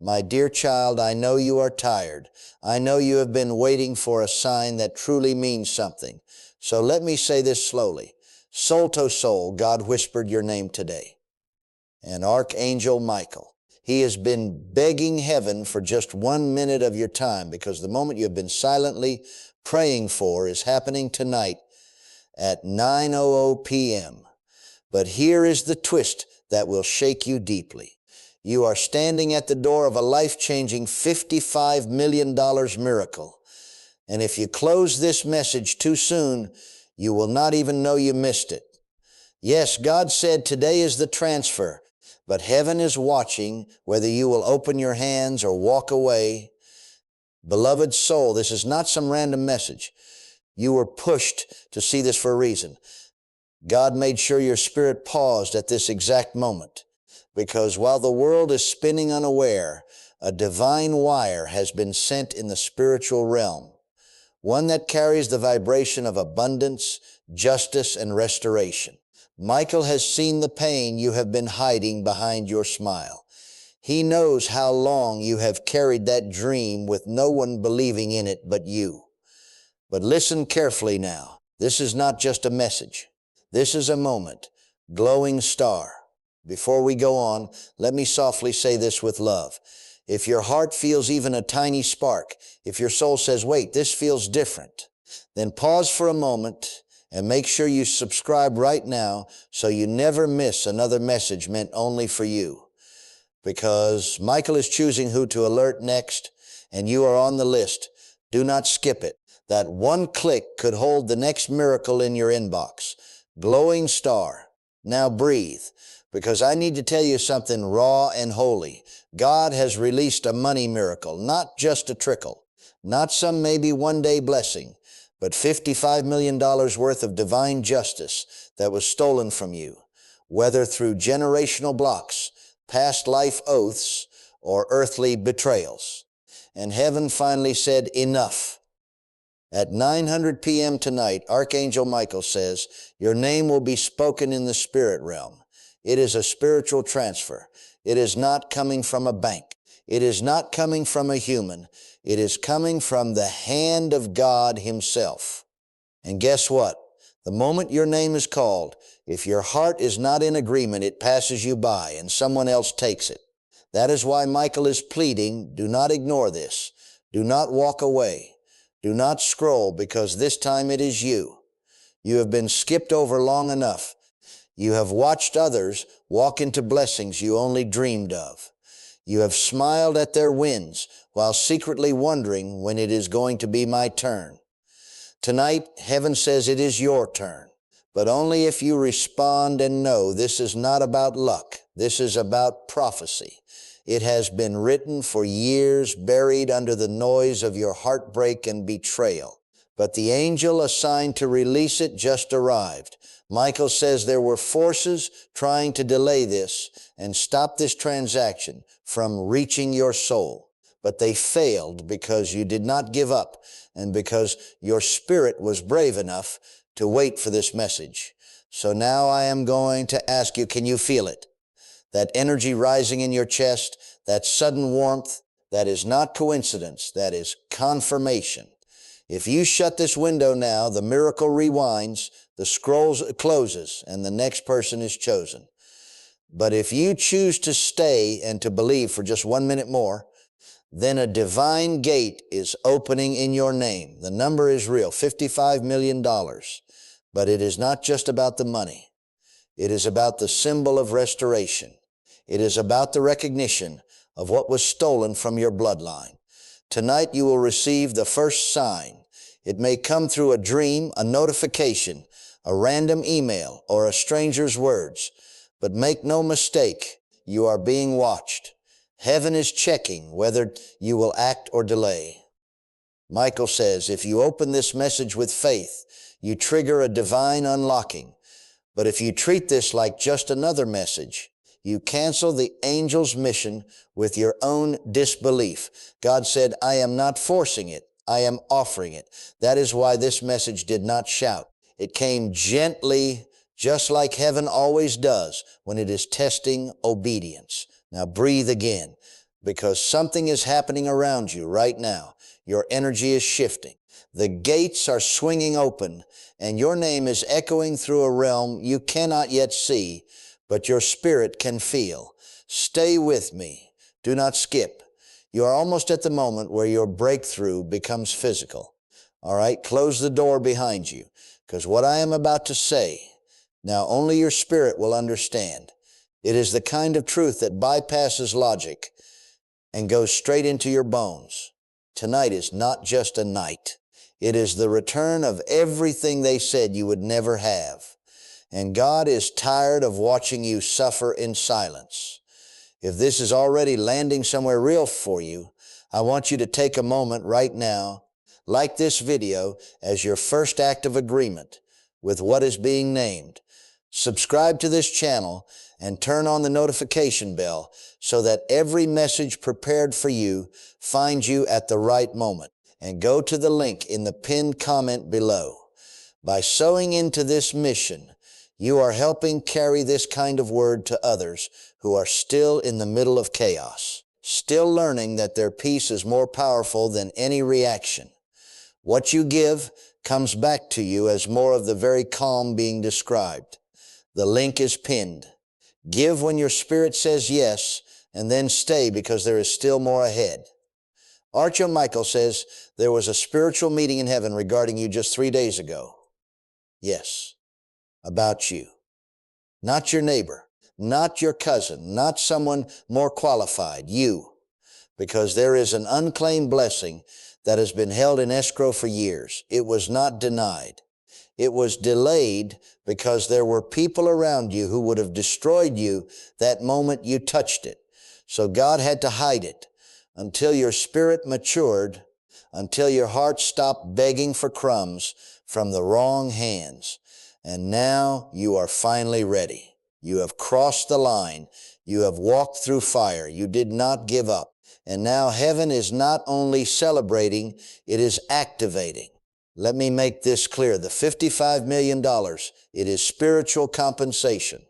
My dear child, I know you are tired. I know you have been waiting for a sign that truly means something. So let me say this slowly. Soul to soul, God whispered your name today. And Archangel Michael, he has been begging heaven for just 1 minute of your time, because the moment you have been silently praying for is happening tonight at 9:00 p.m. But here is the twist that will shake you deeply. You are standing at the door of a life-changing $55 million miracle. And if you close this message too soon, you will not even know you missed it. Yes, God said today is the transfer, but heaven is watching whether you will open your hands or walk away. Beloved soul, this is not some random message. You were pushed to see this for a reason. God made sure your spirit paused at this exact moment, because while the world is spinning unaware, a divine wire has been sent in the spiritual realm, one that carries the vibration of abundance, justice, and restoration. Michael has seen the pain you have been hiding behind your smile. He knows how long you have carried that dream with no one believing in it but you. But listen carefully now. This is not just a message. This is a moment. Glowing star. Before we go on, let me softly say this with love. If your heart feels even a tiny spark, if your soul says, wait, this feels different, then pause for a moment and make sure you subscribe right now so you never miss another message meant only for you. Because Michael is choosing who to alert next, and you are on the list. Do not skip it. That one click could hold the next miracle in your inbox. Glowing star. Now breathe, because I need to tell you something raw and holy. God has released a money miracle, not just a trickle, not some maybe one-day blessing, but $55 million worth of divine justice that was stolen from you, whether through generational blocks, past life oaths, or earthly betrayals. And heaven finally said, enough. At 9:00 p.m. tonight, Archangel Michael says, your name will be spoken in the spirit realm. It is a spiritual transfer. It is not coming from a bank. It is not coming from a human. It is coming from the hand of God himself. And guess what? The moment your name is called, if your heart is not in agreement, it passes you by and someone else takes it. That is why Michael is pleading, do not ignore this. Do not walk away. Do not scroll, because this time it is you. You have been skipped over long enough. You have watched others walk into blessings you only dreamed of. You have smiled at their wins while secretly wondering when it is going to be my turn. Tonight, heaven says it is your turn, but only if you respond and know this is not about luck. This is about prophecy. It has been written for years, buried under the noise of your heartbreak and betrayal. But the angel assigned to release it just arrived. Michael says there were forces trying to delay this and stop this transaction from reaching your soul. But they failed because you did not give up and because your spirit was brave enough to wait for this message. So now I am going to ask you, can you feel it? That energy rising in your chest, that sudden warmth, that is not coincidence, that is confirmation. If you shut this window now, the miracle rewinds, the scroll closes, and the next person is chosen. But if you choose to stay and to believe for just 1 minute more, then a divine gate is opening in your name. The number is real, $55 million. But it is not just about the money. It is about the symbol of restoration. It is about the recognition of what was stolen from your bloodline. Tonight you will receive the first sign. It may come through a dream, a notification, a random email, or a stranger's words. But make no mistake, you are being watched. Heaven is checking whether you will act or delay. Michael says, if you open this message with faith, you trigger a divine unlocking. But if you treat this like just another message, you cancel the angel's mission with your own disbelief. God said, I am not forcing it. I am offering it. That is why this message did not shout. It came gently, just like heaven always does when it is testing obedience. Now breathe again. because something is happening around you right now. Your energy is shifting. The gates are swinging open, and your name is echoing through a realm you cannot yet see, but your spirit can feel. Stay with me. Do not skip. You are almost at the moment where your breakthrough becomes physical. All right, close the door behind you, because what I am about to say, now only your spirit will understand. It is the kind of truth that bypasses logic and goes straight into your bones. Tonight is not just a night. It is the return of everything they said you would never have. And God is tired of watching you suffer in silence. If this is already landing somewhere real for you, I want you to take a moment right now, like this video, as your first act of agreement with what is being named. Subscribe to this channel and turn on the notification bell so that every message prepared for you finds you at the right moment. And go to the link in the pinned comment below. By sowing into this mission, you are helping carry this kind of word to others who are still in the middle of chaos, still learning that their peace is more powerful than any reaction. What you give comes back to you as more of the very calm being described. The link is pinned. Give when your spirit says yes, and then stay because there is still more ahead. Archangel Michael says there was a spiritual meeting in heaven regarding you just 3 days ago. Yes, about you. Not your neighbor, not your cousin, not someone more qualified, you. Because there is an unclaimed blessing that has been held in escrow for years. It was not denied. It was delayed because there were people around you who would have destroyed you that moment you touched it. So God had to hide it until your spirit matured, until your heart stopped begging for crumbs from the wrong hands. And now you are finally ready. You have crossed the line. You have walked through fire. You did not give up. And now heaven is not only celebrating, it is activating. Let me make this clear. The $55 million, it is spiritual compensation.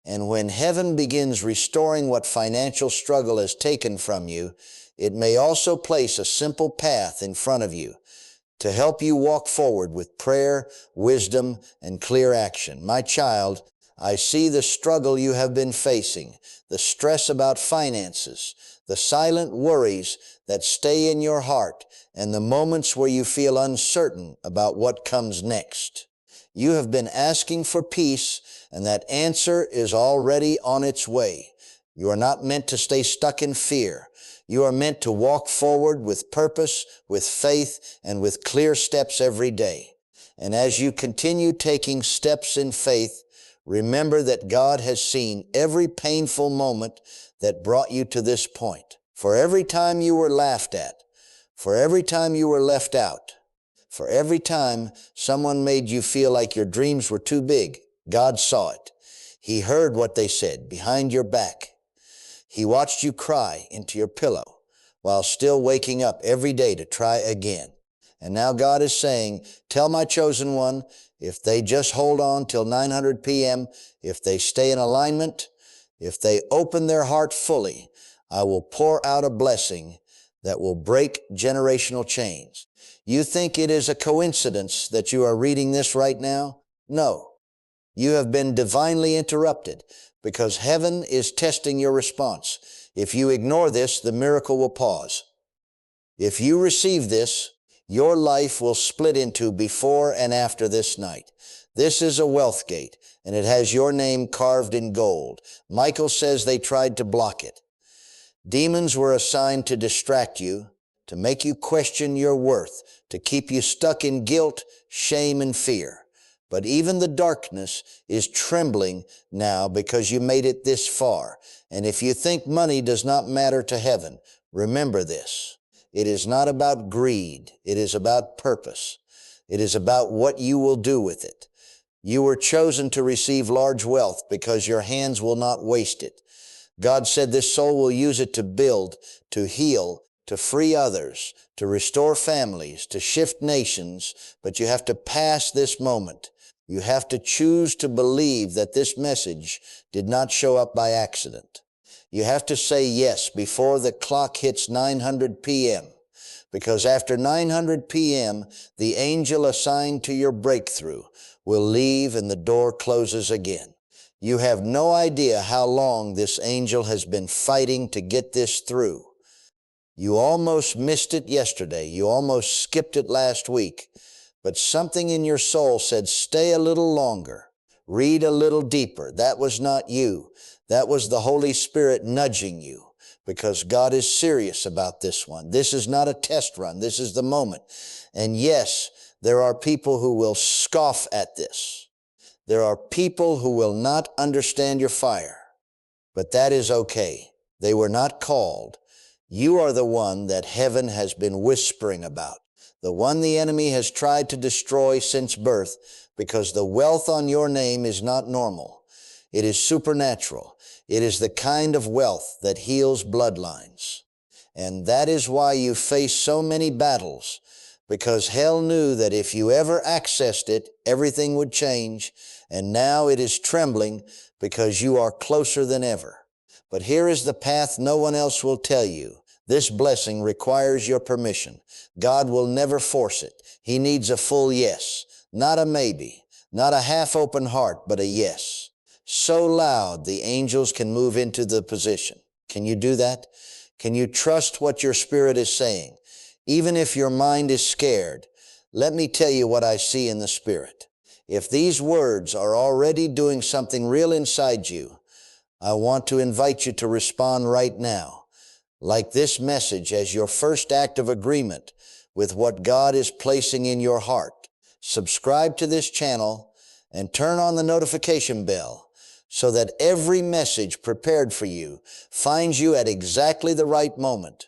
And when heaven begins restoring what financial struggle has taken from you, it may also place a simple path in front of you to help you walk forward with prayer, wisdom, and clear action. My child, I see the struggle you have been facing, the stress about finances, the silent worries that stay in your heart, and the moments where you feel uncertain about what comes next. You have been asking for peace, and that answer is already on its way. You are not meant to stay stuck in fear. You are meant to walk forward with purpose, with faith, and with clear steps every day. And as you continue taking steps in faith, remember that God has seen every painful moment that brought you to this point. For every time you were laughed at, for every time you were left out, for every time someone made you feel like your dreams were too big, God saw it. He heard what they said behind your back. He watched you cry into your pillow while still waking up every day to try again. And now God is saying, tell my chosen one, if they just hold on till 900 p.m., if they stay in alignment, if they open their heart fully, I will pour out a blessing that will break generational chains. You think it is a coincidence that you are reading this right now? No. You have been divinely interrupted because heaven is testing your response. If you ignore this, the miracle will pause. If you receive this, your life will split into before and after this night. This is a wealth gate, and it has your name carved in gold. Michael says they tried to block it. Demons were assigned to distract you, to make you question your worth, to keep you stuck in guilt, shame, and fear. But even the darkness is trembling now because you made it this far. And if you think money does not matter to heaven, remember this. It is not about greed. It is about purpose. It is about what you will do with it. You were chosen to receive large wealth because your hands will not waste it. God said this soul will use it to build, to heal, to free others, to restore families, to shift nations, but you have to pass this moment. You have to choose to believe that this message did not show up by accident. You have to say yes before the clock hits 900 p.m. Because after 900 p.m., the angel assigned to your breakthrough will leave and the door closes again. You have no idea how long this angel has been fighting to get this through. You almost missed it yesterday. You almost skipped it last week. But something in your soul said, stay a little longer. Read a little deeper. That was not you. That was the Holy Spirit nudging you, because God is serious about this one. This is not a test run. This is the moment. And yes, there are people who will scoff at this. There are people who will not understand your fire. But that is okay. They were not called. You are the one that heaven has been whispering about, the one the enemy has tried to destroy since birth, because the wealth on your name is not normal. It is supernatural. It is the kind of wealth that heals bloodlines. And that is why you face so many battles, because hell knew that if you ever accessed it, everything would change, and now it is trembling because you are closer than ever. But here is the path no one else will tell you. This blessing requires your permission. God will never force it. He needs a full yes, not a maybe, not a half-open heart, but a yes. So loud the angels can move into the position. Can you do that? Can you trust what your spirit is saying? Even if your mind is scared, let me tell you what I see in the spirit. If these words are already doing something real inside you, I want to invite you to respond right now, like this message, as your first act of agreement with what God is placing in your heart. Subscribe to this channel and turn on the notification bell so that every message prepared for you finds you at exactly the right moment.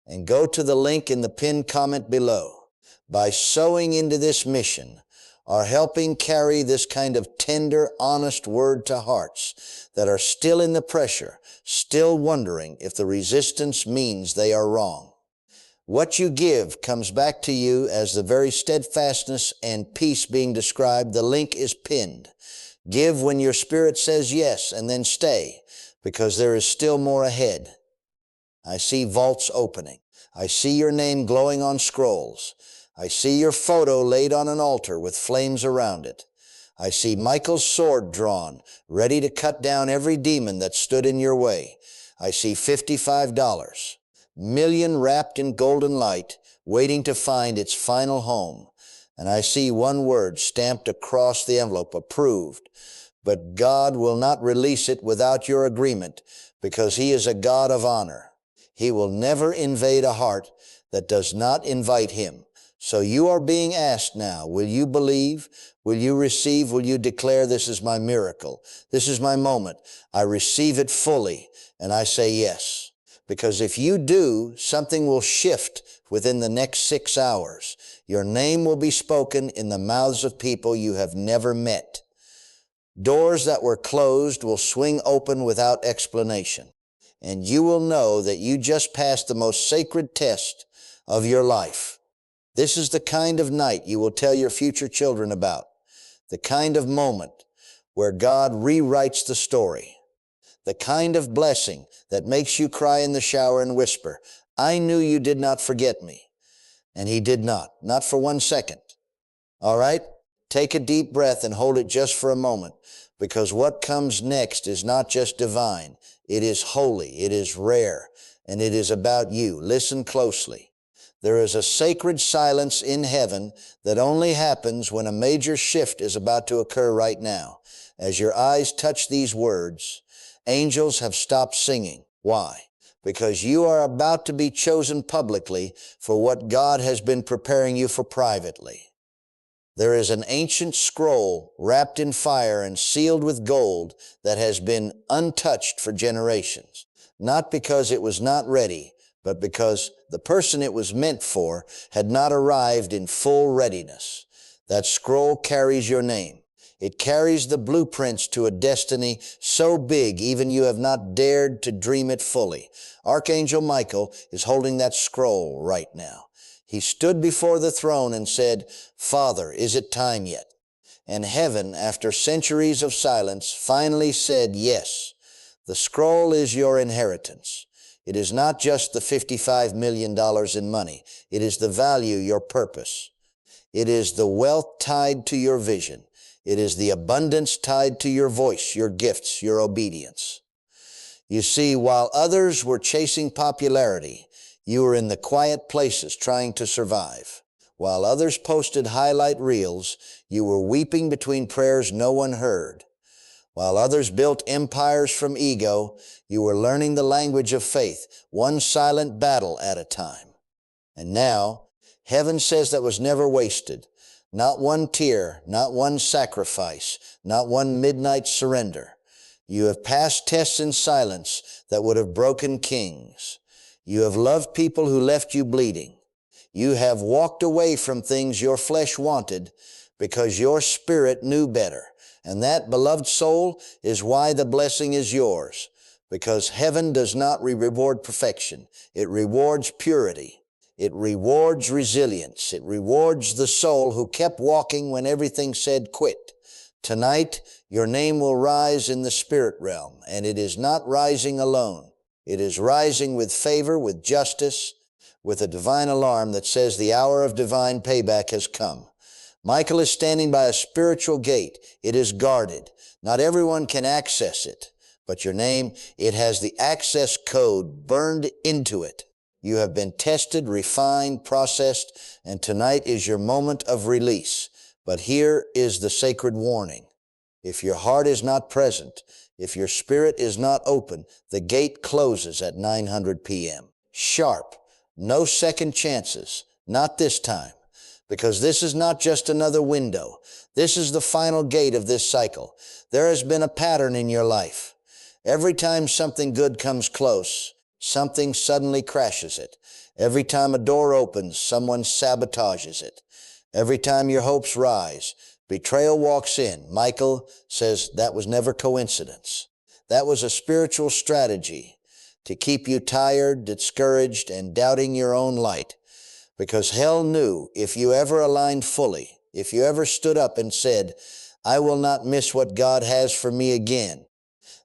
And go to the link in the pinned comment below. By sowing into this mission, are helping carry this kind of tender, honest word to hearts that are still in the pressure, still wondering if the resistance means they are wrong. What you give comes back to you as the very steadfastness and peace being described. The link is pinned. Give when your spirit says yes, and then stay, because there is still more ahead. I see vaults opening. I see your name glowing on scrolls. I see your photo laid on an altar with flames around it. I see Michael's sword drawn, ready to cut down every demon that stood in your way. I see $55, million wrapped in golden light, waiting to find its final home. And I see one word stamped across the envelope, approved. But God will not release it without your agreement, because He is a God of honor. He will never invade a heart that does not invite Him. So you are being asked now, will you believe? Will you receive? Will you declare, this is my miracle? This is my moment. I receive it fully, and I say yes. Because if you do, something will shift within the next 6 hours. Your name will be spoken in the mouths of people you have never met. Doors that were closed will swing open without explanation. And you will know that you just passed the most sacred test of your life. This is the kind of night you will tell your future children about. The kind of moment where God rewrites the story. The kind of blessing that makes you cry in the shower and whisper, I knew you did not forget me. And He did not for 1 second. All right? Take a deep breath and hold it just for a moment, because what comes next is not just divine. It is holy, it is rare, and it is about you. Listen closely. There is a sacred silence in heaven that only happens when a major shift is about to occur right now. As your eyes touch these words, angels have stopped singing. Why? Because you are about to be chosen publicly for what God has been preparing you for privately. There is an ancient scroll wrapped in fire and sealed with gold that has been untouched for generations, not because it was not ready, but because the person it was meant for had not arrived in full readiness. That scroll carries your name. It carries the blueprints to a destiny so big even you have not dared to dream it fully. Archangel Michael is holding that scroll right now. He stood before the throne and said, Father, is it time yet? And heaven, after centuries of silence, finally said yes. The scroll is your inheritance. It is not just the $55 million in money. It is the value, your purpose. It is the wealth tied to your vision. It is the abundance tied to your voice, your gifts, your obedience. You see, while others were chasing popularity, you were in the quiet places trying to survive. While others posted highlight reels, you were weeping between prayers no one heard. While others built empires from ego, you were learning the language of faith, one silent battle at a time. And now, heaven says that was never wasted. Not one tear, not one sacrifice, not one midnight surrender. You have passed tests in silence that would have broken kings. You have loved people who left you bleeding. You have walked away from things your flesh wanted because your spirit knew better. And that, beloved soul, is why the blessing is yours. Because heaven does not reward perfection. It rewards purity. It rewards resilience. It rewards the soul who kept walking when everything said quit. Tonight, your name will rise in the spirit realm, and it is not rising alone. It is rising with favor, with justice, with a divine alarm that says the hour of divine payback has come. Michael is standing by a spiritual gate. It is guarded. Not everyone can access it, but your name, it has the access code burned into it. You have been tested, refined, processed, and tonight is your moment of release. But here is the sacred warning. If your heart is not present, if your spirit is not open, the gate closes at 900 p.m. Sharp. No second chances. Not this time. Because this is not just another window. This is the final gate of this cycle. There has been a pattern in your life. Every time something good comes close, something suddenly crashes it. Every time a door opens, someone sabotages it. Every time your hopes rise, betrayal walks in. Michael says that was never coincidence. That was a spiritual strategy to keep you tired, discouraged, and doubting your own light. Because hell knew if you ever aligned fully, if you ever stood up and said, I will not miss what God has for me again,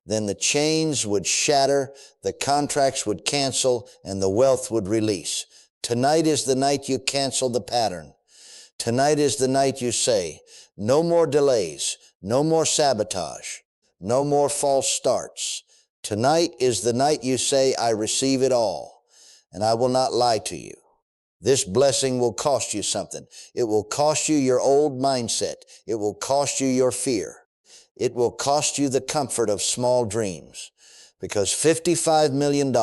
then the chains would shatter, the contracts would cancel, and the wealth would release. Tonight is the night you cancel the pattern. Tonight is the night you say, no more delays, no more sabotage, no more false starts. Tonight is the night you say, I receive it all, and I will not lie to you. This blessing will cost you something. It will cost you your old mindset. It will cost you your fear. It will cost you the comfort of small dreams. Because $55 million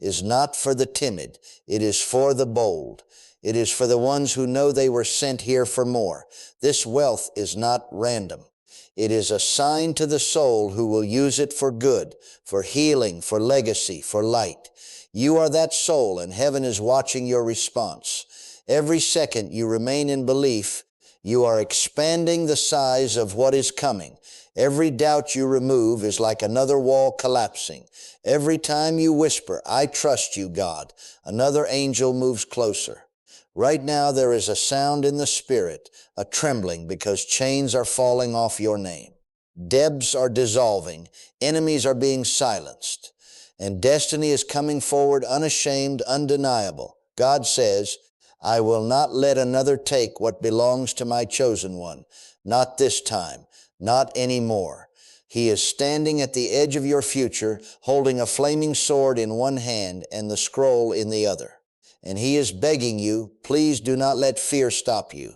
is not for the timid. It is for the bold. It is for the ones who know they were sent here for more. This wealth is not random. It is a sign to the soul who will use it for good, for healing, for legacy, for light. You are that soul, and heaven is watching your response. Every second you remain in belief, you are expanding the size of what is coming. Every doubt you remove is like another wall collapsing. Every time you whisper, I trust you, God, another angel moves closer. Right now there is a sound in the spirit, a trembling, because chains are falling off your name. Debts are dissolving. Enemies are being silenced. And destiny is coming forward unashamed, undeniable. God says, I will not let another take what belongs to my chosen one. Not this time. Not anymore. He is standing at the edge of your future, holding a flaming sword in one hand and the scroll in the other. And he is begging you, please do not let fear stop you.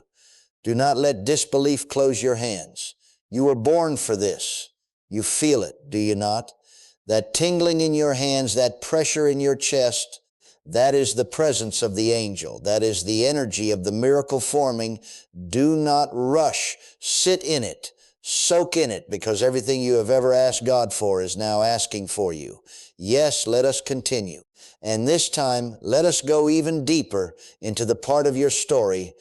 Do not let disbelief close your hands. You were born for this. You feel it, do you not? That tingling in your hands, that pressure in your chest, that is the presence of the angel. That is the energy of the miracle forming. Do not rush. Sit in it. Soak in it, because everything you have ever asked God for is now asking for you. Yes, let us continue. And this time, let us go even deeper into the part of your story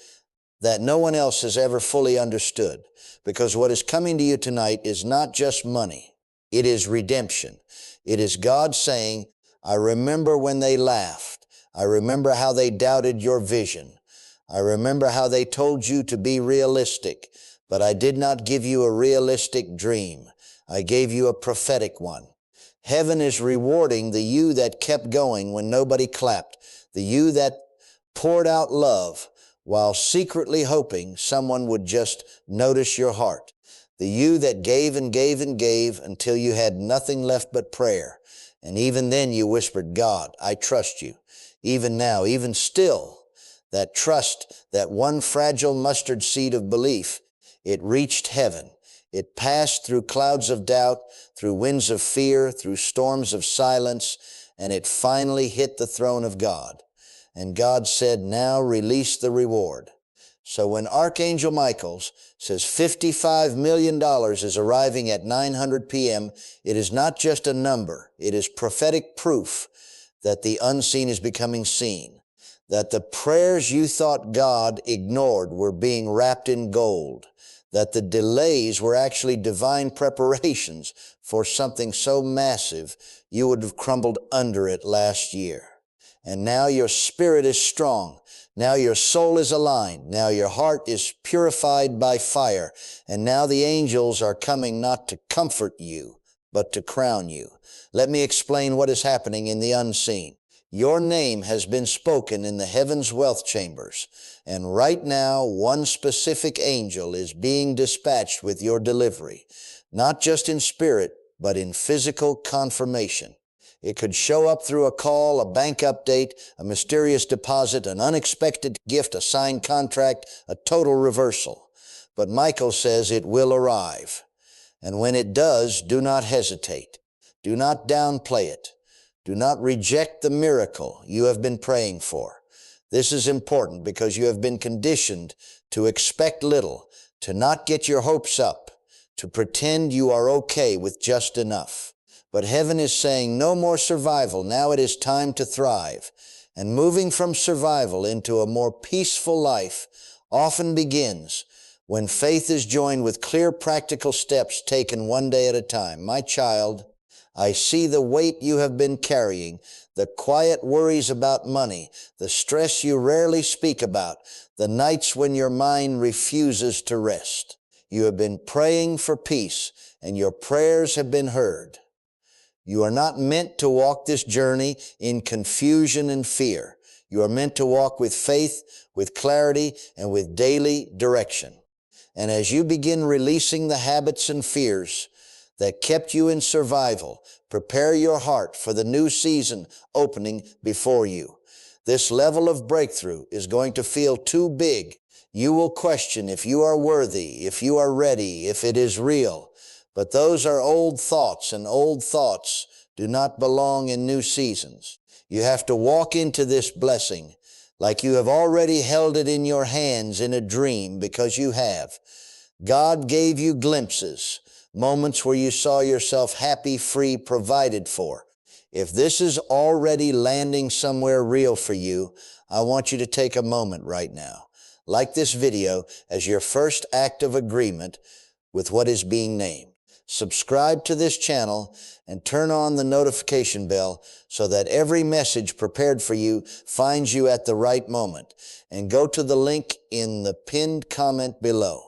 that no one else has ever fully understood. Because what is coming to you tonight is not just money. It is redemption. It is God saying, I remember when they laughed. I remember how they doubted your vision. I remember how they told you to be realistic, but I did not give you a realistic dream. I gave you a prophetic one. Heaven is rewarding the you that kept going when nobody clapped, the you that poured out love while secretly hoping someone would just notice your heart, the you that gave and gave and gave until you had nothing left but prayer. And even then you whispered, God, I trust you. Even now, even still, that trust, that one fragile mustard seed of belief, it reached heaven. It passed through clouds of doubt, through winds of fear, through storms of silence, and it finally hit the throne of God. And God said, now release the reward. So when Archangel Michael says $55 million is arriving at 900 p.m., it is not just a number. It is prophetic proof that the unseen is becoming seen, that the prayers you thought God ignored were being wrapped in gold, that the delays were actually divine preparations for something so massive you would have crumbled under it last year. And now your spirit is strong. Now your soul is aligned. Now your heart is purified by fire. And now the angels are coming not to comfort you, but to crown you. Let me explain what is happening in the unseen. Your name has been spoken in the heavens' wealth chambers. And right now, one specific angel is being dispatched with your delivery, not just in spirit, but in physical confirmation. It could show up through a call, a bank update, a mysterious deposit, an unexpected gift, a signed contract, a total reversal. But Michael says it will arrive. And when it does, do not hesitate. Do not downplay it. Do not reject the miracle you have been praying for. This is important because you have been conditioned to expect little, to not get your hopes up, to pretend you are okay with just enough. But heaven is saying no more survival. Now it is time to thrive. And moving from survival into a more peaceful life often begins when faith is joined with clear practical steps taken one day at a time. My child, I see the weight you have been carrying, the quiet worries about money, the stress you rarely speak about, the nights when your mind refuses to rest. You have been praying for peace, and your prayers have been heard. You are not meant to walk this journey in confusion and fear. You are meant to walk with faith, with clarity, and with daily direction. And as you begin releasing the habits and fears that kept you in survival, prepare your heart for the new season opening before you. This level of breakthrough is going to feel too big. You will question if you are worthy, if you are ready, if it is real. But those are old thoughts, and old thoughts do not belong in new seasons. You have to walk into this blessing like you have already held it in your hands in a dream, because you have. God gave you glimpses, moments where you saw yourself happy, free, provided for. If this is already landing somewhere real for you, I want you to take a moment right now, like this video, as your first act of agreement with what is being named. Subscribe to this channel and turn on the notification bell so that every message prepared for you finds you at the right moment. And go to the link in the pinned comment below.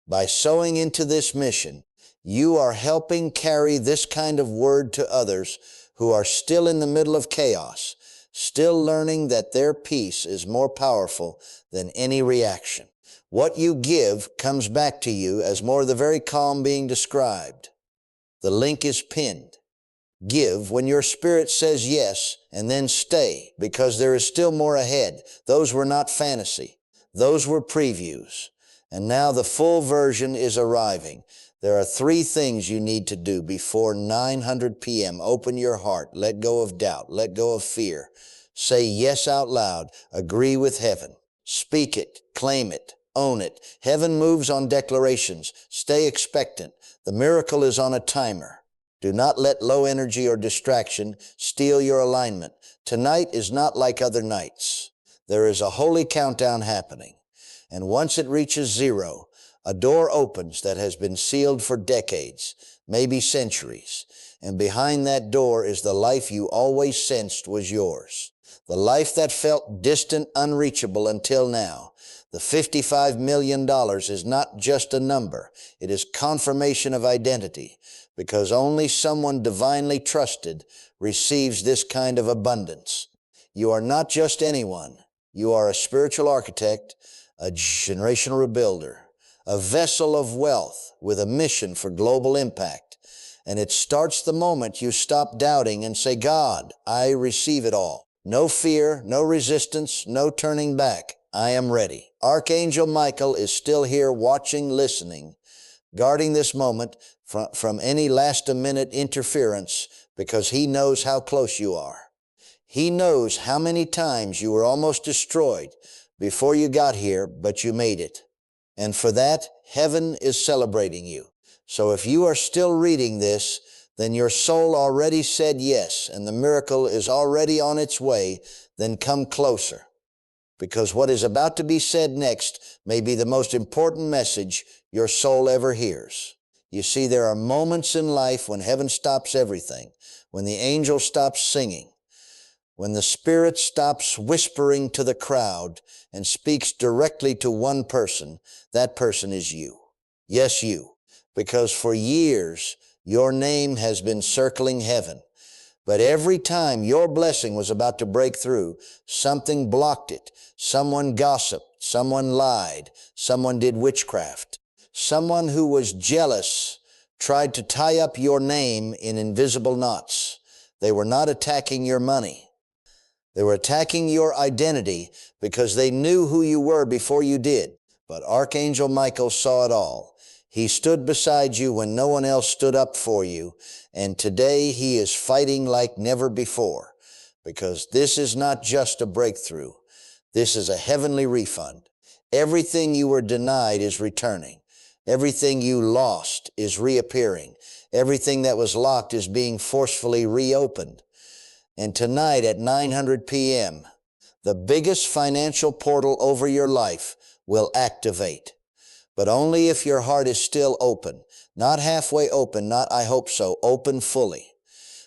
By sowing into this mission, you are helping carry this kind of word to others who are still in the middle of chaos, still learning that their peace is more powerful than any reaction. What you give comes back to you as more of the very calm being described. The link is pinned. Give when your spirit says yes, and then stay, because there is still more ahead. Those were not fantasy. Those were previews. And now the full version is arriving. There are 3 things you need to do before 900 p.m. Open your heart. Let go of doubt. Let go of fear. Say yes out loud. Agree with heaven. Speak it. Claim it. Own it. Heaven moves on declarations. Stay expectant. The miracle is on a timer. Do not let low energy or distraction steal your alignment. Tonight is not like other nights. There is a holy countdown happening. And once it reaches 0, a door opens that has been sealed for decades, maybe centuries. And behind that door is the life you always sensed was yours. The life that felt distant, unreachable until now. The $55 million is not just a number. It is confirmation of identity. because only someone divinely trusted receives this kind of abundance. You are not just anyone. You are a spiritual architect, a generational rebuilder, a vessel of wealth with a mission for global impact. And it starts the moment you stop doubting and say, God, I receive it all. No fear, no resistance, no turning back. I am ready. Archangel Michael is still here watching, listening, guarding this moment from any last-minute interference because he knows how close you are. He knows how many times you were almost destroyed before you got here, but you made it. And for that, heaven is celebrating you. So if you are still reading this, then your soul already said yes, and the miracle is already on its way. Then come closer, because what is about to be said next may be the most important message your soul ever hears. You see, there are moments in life when heaven stops everything, when the angel stops singing, when the Spirit stops whispering to the crowd and speaks directly to one person. That person is you. Yes, you. Because for years, your name has been circling heaven. But every time your blessing was about to break through, something blocked it. Someone gossiped, someone lied, someone did witchcraft. Someone who was jealous tried to tie up your name in invisible knots. They were not attacking your money. They were attacking your identity because they knew who you were before you did. But Archangel Michael saw it all. He stood beside you when no one else stood up for you, and today he is fighting like never before, because this is not just a breakthrough. This is a heavenly refund. Everything you were denied is returning. Everything you lost is reappearing. Everything that was locked is being forcefully reopened. And tonight at 9:00 p.m., the biggest financial portal over your life will activate. But only if your heart is still open, not halfway open, not I hope so, open fully.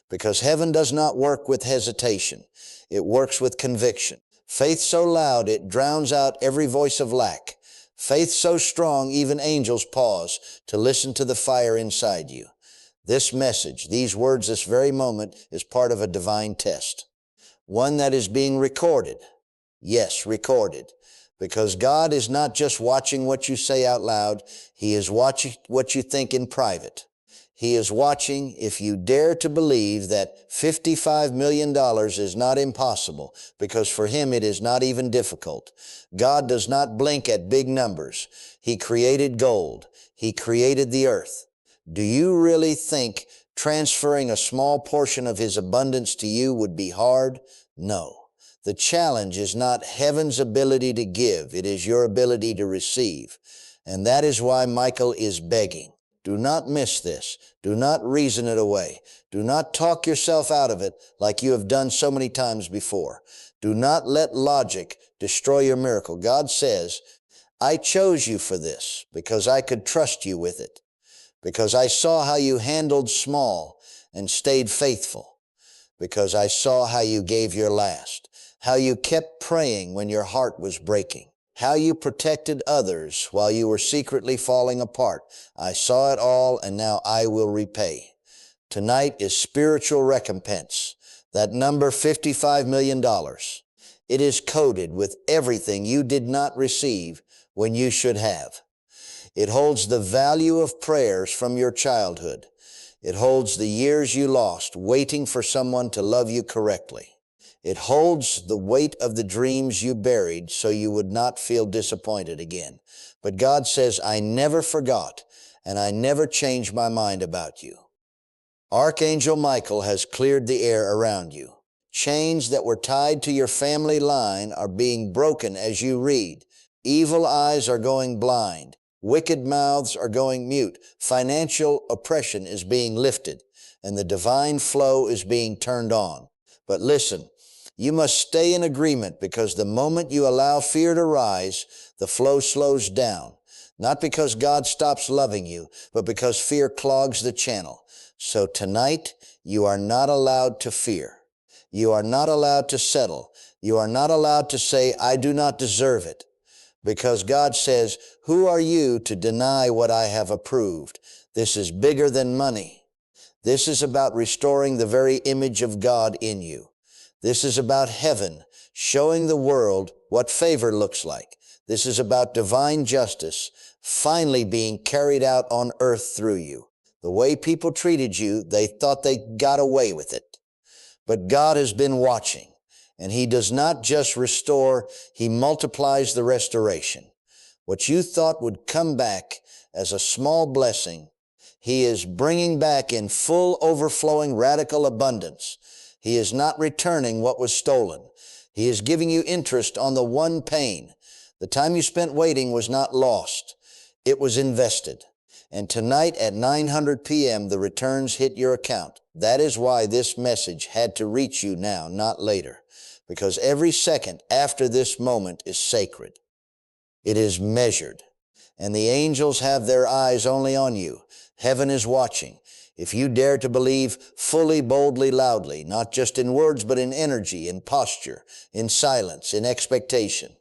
Because heaven does not work with hesitation. It works with conviction. Faith so loud it drowns out every voice of lack. Faith so strong even angels pause to listen to the fire inside you. This message, these words, this very moment is part of a divine test. One that is being recorded. Yes, recorded. Because God is not just watching what you say out loud. He is watching what you think in private. He is watching if you dare to believe that $55 million is not impossible, because for Him it is not even difficult. God does not blink at big numbers. He created gold. He created the earth. Do you really think transferring a small portion of His abundance to you would be hard? No. The challenge is not heaven's ability to give. It is your ability to receive. And that is why Michael is begging. Do not miss this. Do not reason it away. Do not talk yourself out of it like you have done so many times before. Do not let logic destroy your miracle. God says, I chose you for this because I could trust you with it, because I saw how you handled small and stayed faithful, because I saw how you gave your last, how you kept praying when your heart was breaking, how you protected others while you were secretly falling apart. I saw it all, and now I will repay. Tonight is spiritual recompense. That number, $55 million. It is coded with everything you did not receive when you should have. It holds the value of prayers from your childhood. It holds the years you lost waiting for someone to love you correctly. It holds the weight of the dreams you buried so you would not feel disappointed again. But God says, I never forgot, and I never changed my mind about you. Archangel Michael has cleared the air around you. Chains that were tied to your family line are being broken as you read. Evil eyes are going blind. Wicked mouths are going mute. Financial oppression is being lifted, and the divine flow is being turned on. But listen, you must stay in agreement, because the moment you allow fear to rise, the flow slows down. Not because God stops loving you, but because fear clogs the channel. So tonight, you are not allowed to fear. You are not allowed to settle. You are not allowed to say, I do not deserve it. Because God says, who are you to deny what I have approved? This is bigger than money. This is about restoring the very image of God in you. This is about heaven showing the world what favor looks like. This is about divine justice finally being carried out on earth through you. The way people treated you, they thought they got away with it. But God has been watching, and He does not just restore, He multiplies the restoration. What you thought would come back as a small blessing, He is bringing back in full, overflowing, radical abundance. He is not returning what was stolen. He is giving you interest on the one pain. The time you spent waiting was not lost. It was invested. And tonight at 9:00 p.m., the returns hit your account. That is why this message had to reach you now, not later. Because every second after this moment is sacred. It is measured. And the angels have their eyes only on you. Heaven is watching. If you dare to believe fully, boldly, loudly, not just in words, but in energy, in posture, in silence, in expectation.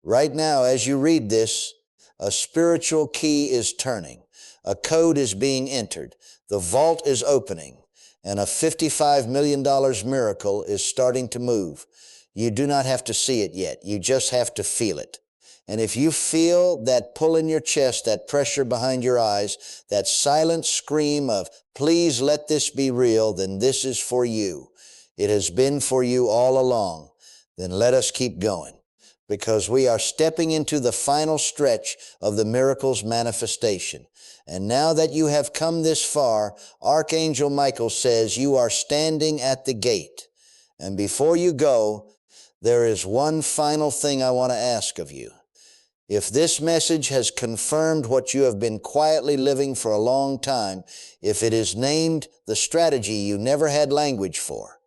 Right now, as you read this, a spiritual key is turning. A code is being entered. The vault is opening. And a $55 million miracle is starting to move. You do not have to see it yet. You just have to feel it. And if you feel that pull in your chest, that pressure behind your eyes, that silent scream of, please let this be real, then this is for you. It has been for you all along. Then let us keep going. Because we are stepping into the final stretch of the miracle's manifestation. And now that you have come this far, Archangel Michael says you are standing at the gate. And before you go, there is one final thing I want to ask of you. If this message has confirmed what you have been quietly living for a long time, if it is named the strategy you never had language for,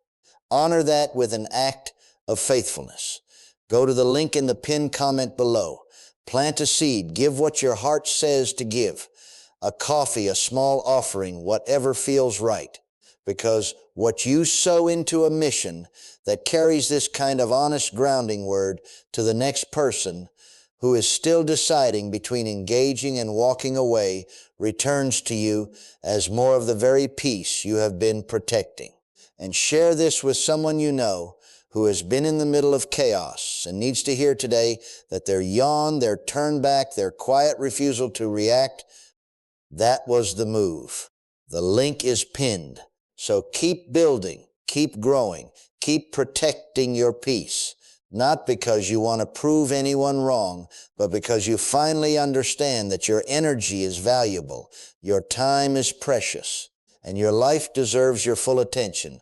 honor that with an act of faithfulness. Go to the link in the pinned comment below. Plant a seed. Give what your heart says to give. A coffee, a small offering, whatever feels right. Because what you sow into a mission that carries this kind of honest grounding word to the next person who is still deciding between engaging and walking away returns to you as more of the very peace you have been protecting. And share this with someone you know who has been in the middle of chaos and needs to hear today that their yawn, their turn back, their quiet refusal to react, that was the move. The link is pinned. So keep building, keep growing, keep protecting your peace. Not because you want to prove anyone wrong, but because you finally understand that your energy is valuable, your time is precious, and your life deserves your full attention.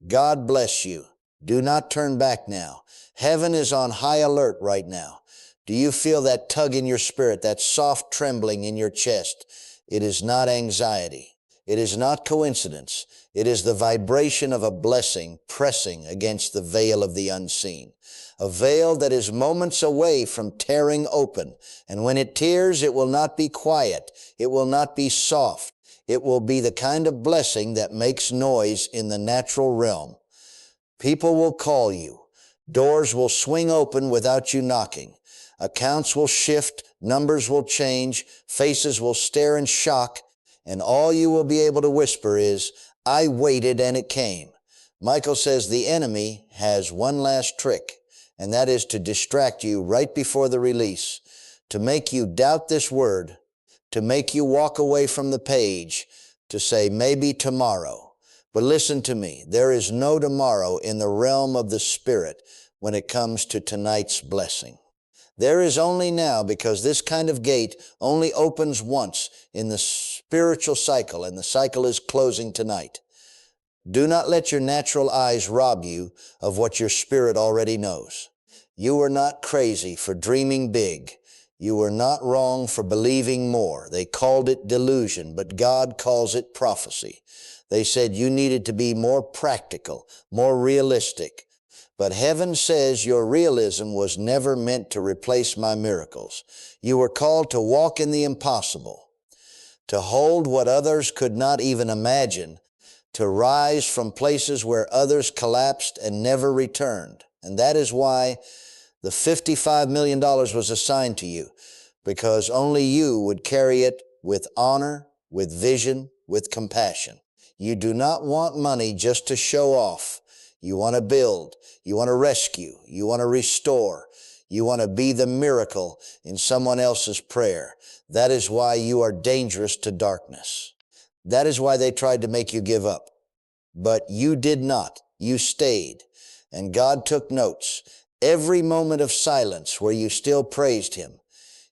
God bless you. Do not turn back now. Heaven is on high alert right now. Do you feel that tug in your spirit, that soft trembling in your chest? It is not anxiety. It is not coincidence. It is the vibration of a blessing pressing against the veil of the unseen. A veil that is moments away from tearing open. And when it tears, it will not be quiet. It will not be soft. It will be the kind of blessing that makes noise in the natural realm. People will call you. Doors will swing open without you knocking. Accounts will shift. Numbers will change. Faces will stare in shock. And all you will be able to whisper is, I waited and it came. Michael says the enemy has one last trick, and that is to distract you right before the release, to make you doubt this word, to make you walk away from the page, to say maybe tomorrow. But listen to me, there is no tomorrow in the realm of the Spirit when it comes to tonight's blessing. There is only now, because this kind of gate only opens once in the spiritual cycle, and the cycle is closing tonight. Do not let your natural eyes rob you of what your spirit already knows. You were not crazy for dreaming big. You were not wrong for believing more. They called it delusion, but God calls it prophecy. They said you needed to be more practical, more realistic. But heaven says your realism was never meant to replace my miracles. You were called to walk in the impossible, to hold what others could not even imagine, to rise from places where others collapsed and never returned. And that is why the $55 million was assigned to you, because only you would carry it with honor, with vision, with compassion. You do not want money just to show off. You want to build. You want to rescue. You want to restore. You want to be the miracle in someone else's prayer. That is why you are dangerous to darkness. That is why they tried to make you give up. But you did not. You stayed. And God took notes. Every moment of silence where you still praised Him,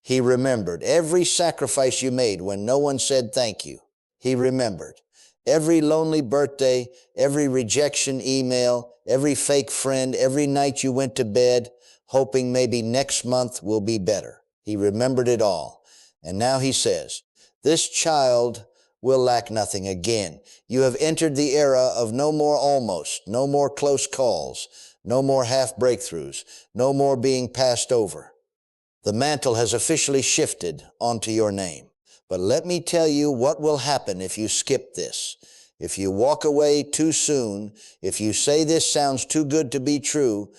He remembered. Every sacrifice you made when no one said thank you, He remembered. Every lonely birthday, every rejection email, every fake friend, every night you went to bed hoping maybe next month will be better. He remembered it all. And now He says, this child will lack nothing again. You have entered the era of no more almost, no more close calls, no more half breakthroughs, no more being passed over. The mantle has officially shifted onto your name. But let me tell you what will happen if you skip this. If you walk away too soon, if you say this sounds too good to be true,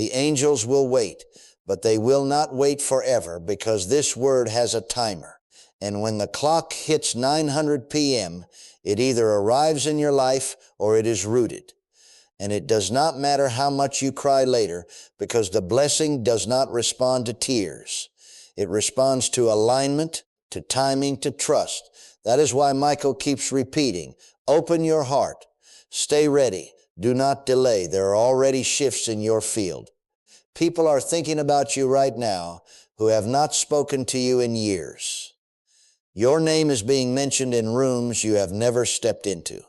the angels will wait, but they will not wait forever because this word has a timer. And when the clock hits 900 p.m., it either arrives in your life or it is rooted. And it does not matter how much you cry later because the blessing does not respond to tears. It responds to alignment, to timing, to trust. That is why Michael keeps repeating, open your heart, stay ready, do not delay. There are already shifts in your field. People are thinking about you right now who have not spoken to you in years. Your name is being mentioned in rooms you have never stepped into.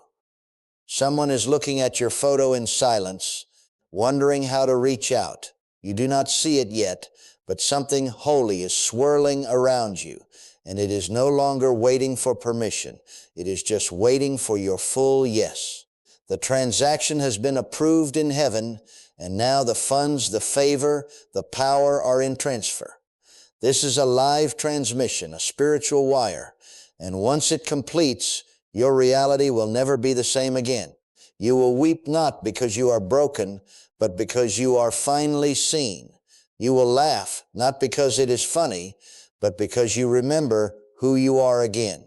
Someone is looking at your photo in silence, wondering how to reach out. You do not see it yet, but something holy is swirling around you, and it is no longer waiting for permission. It is just waiting for your full yes. The transaction has been approved in heaven, and now the funds, the favor, the power are in transfer. This is a live transmission, a spiritual wire, and once it completes, your reality will never be the same again. You will weep not because you are broken, but because you are finally seen. You will laugh, not because it is funny, but because you remember who you are again.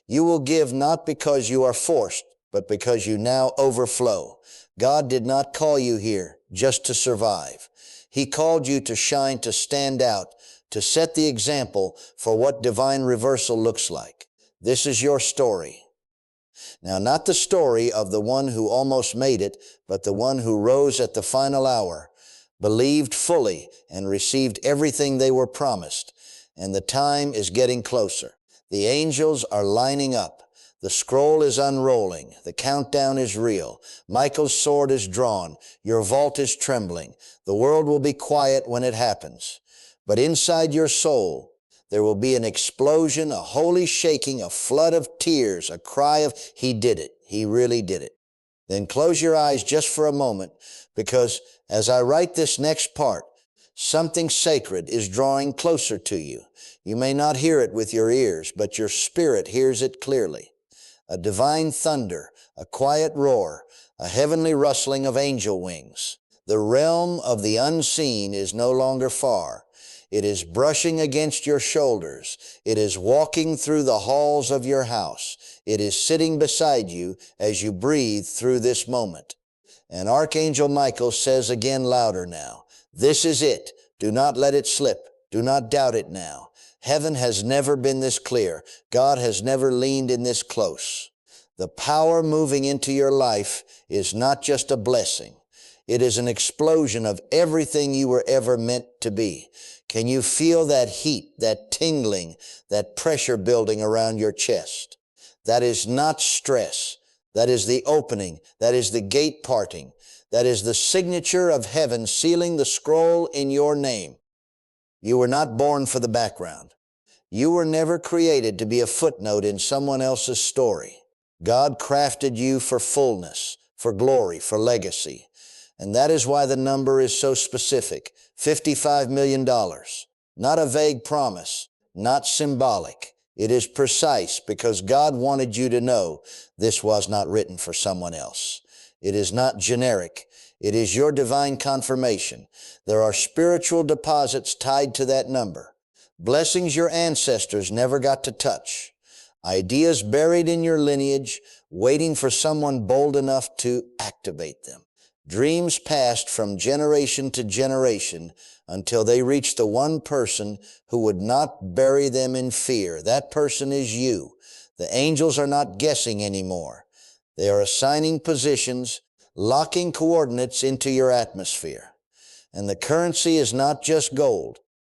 You will give not because you are forced, but because you now overflow. God did not call you here just to survive. He called you to shine, to stand out, to set the example for what divine reversal looks like. This is your story. Now, not the story of the one who almost made it, but the one who rose at the final hour, believed fully, and received everything they were promised. And the time is getting closer. The angels are lining up. The scroll is unrolling. The countdown is real. Michael's sword is drawn. Your vault is trembling. The world will be quiet when it happens. But inside your soul, there will be an explosion, a holy shaking, a flood of tears, a cry of, He did it. He really did it. Then close your eyes just for a moment, because as I write this next part, something sacred is drawing closer to you. You may not hear it with your ears, but your spirit hears it clearly. A divine thunder, a quiet roar, a heavenly rustling of angel wings. The realm of the unseen is no longer far. It is brushing against your shoulders. It is walking through the halls of your house. It is sitting beside you as you breathe through this moment. And Archangel Michael says again louder now, this is it. Do not let it slip. Do not doubt it now. Heaven has never been this clear. God has never leaned in this close. The power moving into your life is not just a blessing. It is an explosion of everything you were ever meant to be. Can you feel that heat, that tingling, that pressure building around your chest? That is not stress. That is the opening. That is the gate parting. That is the signature of heaven sealing the scroll in your name. You were not born for the background. You were never created to be a footnote in someone else's story. God crafted you for fullness, for glory, for legacy. And that is why the number is so specific, $55 million. Not a vague promise, not symbolic. It is precise because God wanted you to know this was not written for someone else. It is not generic. It is your divine confirmation. There are spiritual deposits tied to that number. Blessings your ancestors never got to touch. Ideas buried in your lineage, waiting for someone bold enough to activate them. Dreams passed from generation to generation until they reached the one person who would not bury them in fear. That person is you. The angels are not guessing anymore. They are assigning positions, locking coordinates into your atmosphere. And the currency is not just gold.